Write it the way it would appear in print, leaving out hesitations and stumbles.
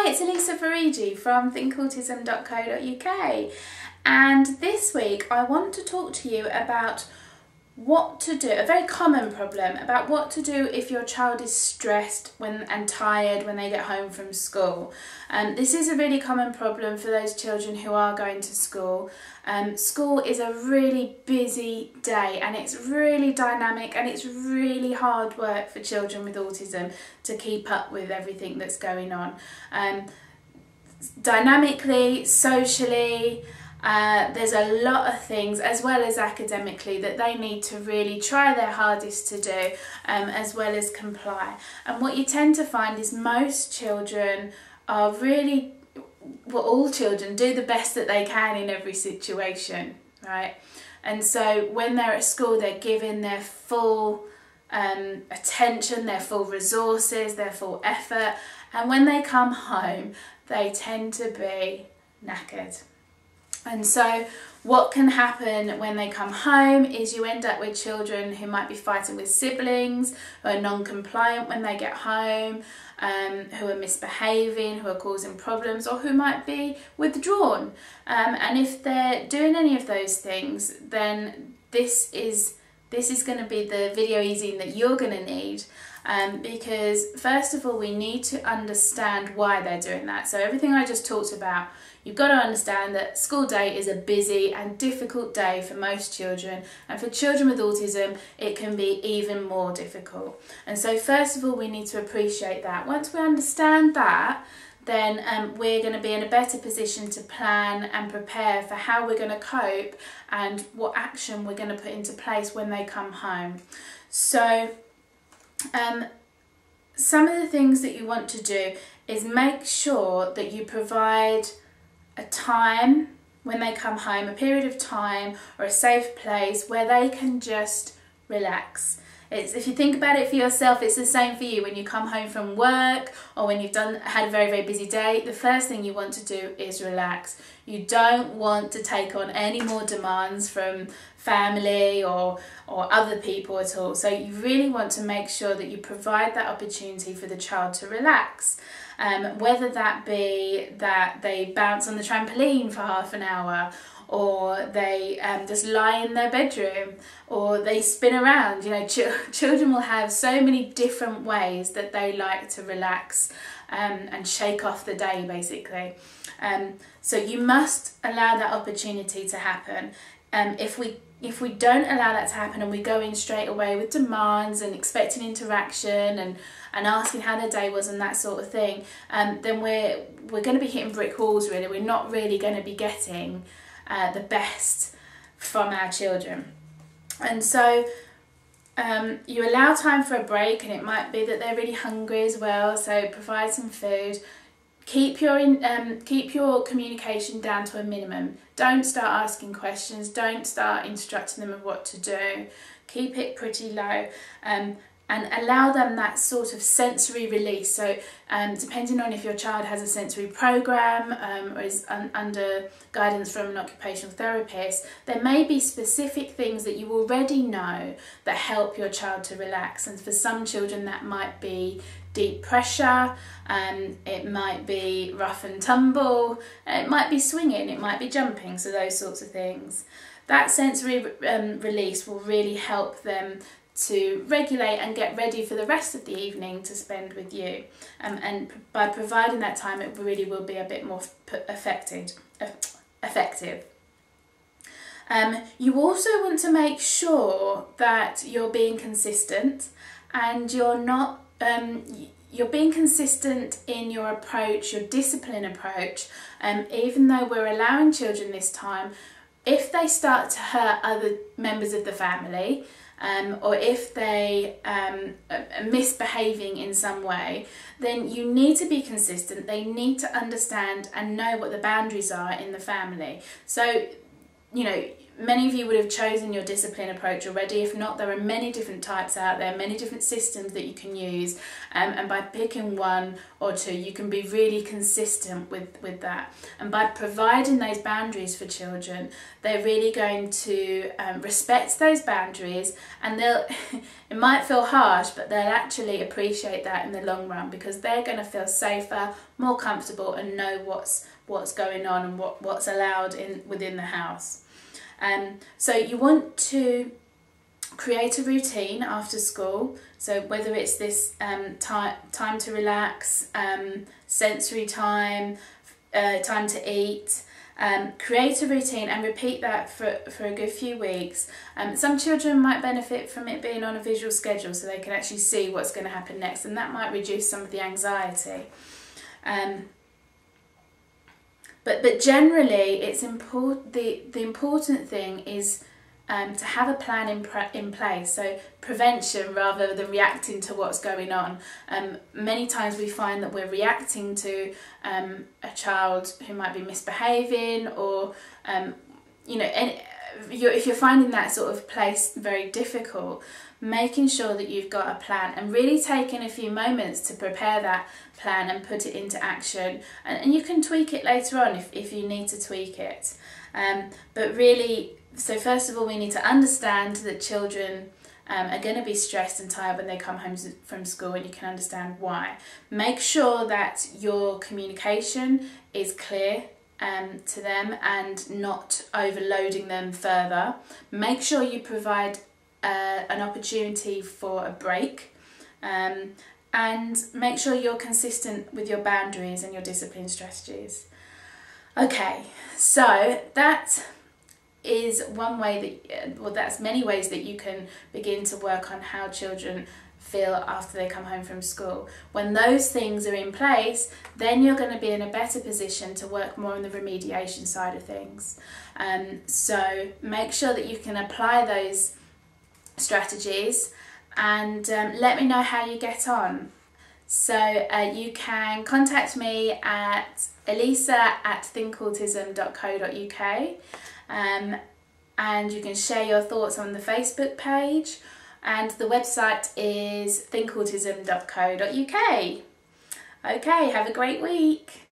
Hi, it's Elisa Farigi from thinkautism.co.uk, and this week I want to talk to you about what to do, a very common problem, about what to do if your child is stressed and tired when they get home from school. This is a really common problem for those children who are going to school. School is a really busy day and it's really dynamic and it's really hard work for children with autism to keep up with everything that's going on. Dynamically, socially, there's a lot of things, as well as academically, that they need to really try their hardest to do, as well as comply. And what you tend to find is most children are really, well, all children do the best that they can in every situation, right? And so when they're at school, they're given their full attention, their full resources, their full effort. And when they come home, they tend to be knackered. And so what can happen when they come home is you end up with children who might be fighting with siblings, who are non-compliant when they get home, who are misbehaving, who are causing problems, or who might be withdrawn. And if they're doing any of those things, then this is going to be the video easing that you're going to need. Because first of all, we need to understand why they're doing that. So everything I just talked about, you've got to understand that school day is a busy and difficult day for most children, and for children with autism it can be even more difficult. And so first of all, we need to appreciate that. Once we understand that, then we're going to be in a better position to plan and prepare for how we're going to cope and what action we're going to put into place when they come home. So some of the things that you want to do is make sure that you provide a time when they come home, a period of time or a safe place where they can just relax. If you think about it for yourself, it's the same for you when you come home from work or when you've had a very, very busy day. The first thing you want to do is relax. You don't want to take on any more demands from family or other people at all. So you really want to make sure that you provide that opportunity for the child to relax. Whether that be that they bounce on the trampoline for half an hour, or they just lie in their bedroom, or they spin around. You know, children will have so many different ways that they like to relax and shake off the day, basically. So you must allow that opportunity to happen. If we don't allow that to happen and we go in straight away with demands and expecting interaction and asking how their day was and that sort of thing, then we're going to be hitting brick walls, really. We're not really going to be getting the best from our children. And so you allow time for a break, and it might be that they're really hungry as well, so provide some food. Keep your communication down to a minimum. Don't start asking questions, don't start instructing them of what to do. Keep it pretty low, and allow them that sort of sensory release. So depending on if your child has a sensory program or is under guidance from an occupational therapist, there may be specific things that you already know that help your child to relax. And for some children that might be deep pressure, it might be rough and tumble, it might be swinging, it might be jumping, so those sorts of things. That sensory release will really help them to regulate and get ready for the rest of the evening to spend with you. And by providing that time, it really will be a bit more effective. You also want to make sure that you're being consistent, and you're being consistent in your approach, your discipline approach. Even though we're allowing children this time, if they start to hurt other members of the family, or if they are misbehaving in some way, then you need to be consistent. They need to understand and know what the boundaries are in the family. So, you know, many of you would have chosen your discipline approach already. If not, there are many different types out there, many different systems that you can use, and by picking one or two you can be really consistent with that. And by providing those boundaries for children, they're really going to respect those boundaries, and they'll it might feel harsh, but they'll actually appreciate that in the long run, because they're going to feel safer, more comfortable, and know what's going on and what's allowed within the house. So you want to create a routine after school. So whether it's this time to relax, sensory time, time to eat, create a routine and repeat that for a good few weeks. Some children might benefit from it being on a visual schedule, so they can actually see what's going to happen next, and that might reduce some of the anxiety. But generally, it's important. The important thing is to have a plan in place. So prevention rather than reacting to what's going on. Many times we find that we're reacting to a child who might be misbehaving, or if you're finding that sort of place very difficult, making sure that you've got a plan and really taking a few moments to prepare that plan and put it into action. And you can tweak it later on if you need to tweak it. But really, so first of all, we need to understand that children are going to be stressed and tired when they come home from school, and you can understand why. Make sure that your communication is clear to them and not overloading them further. Make sure you provide an opportunity for a break, and make sure you're consistent with your boundaries and your discipline strategies. Okay, so that is one way that, that's many ways that you can begin to work on how children feel after they come home from school. When those things are in place, then you're going to be in a better position to work more on the remediation side of things. So make sure that you can apply those strategies, and let me know how you get on. So you can contact me at elisa@thinkautism.co.uk, and you can share your thoughts on the Facebook page, and the website is thinkautism.co.uk. Okay, have a great week.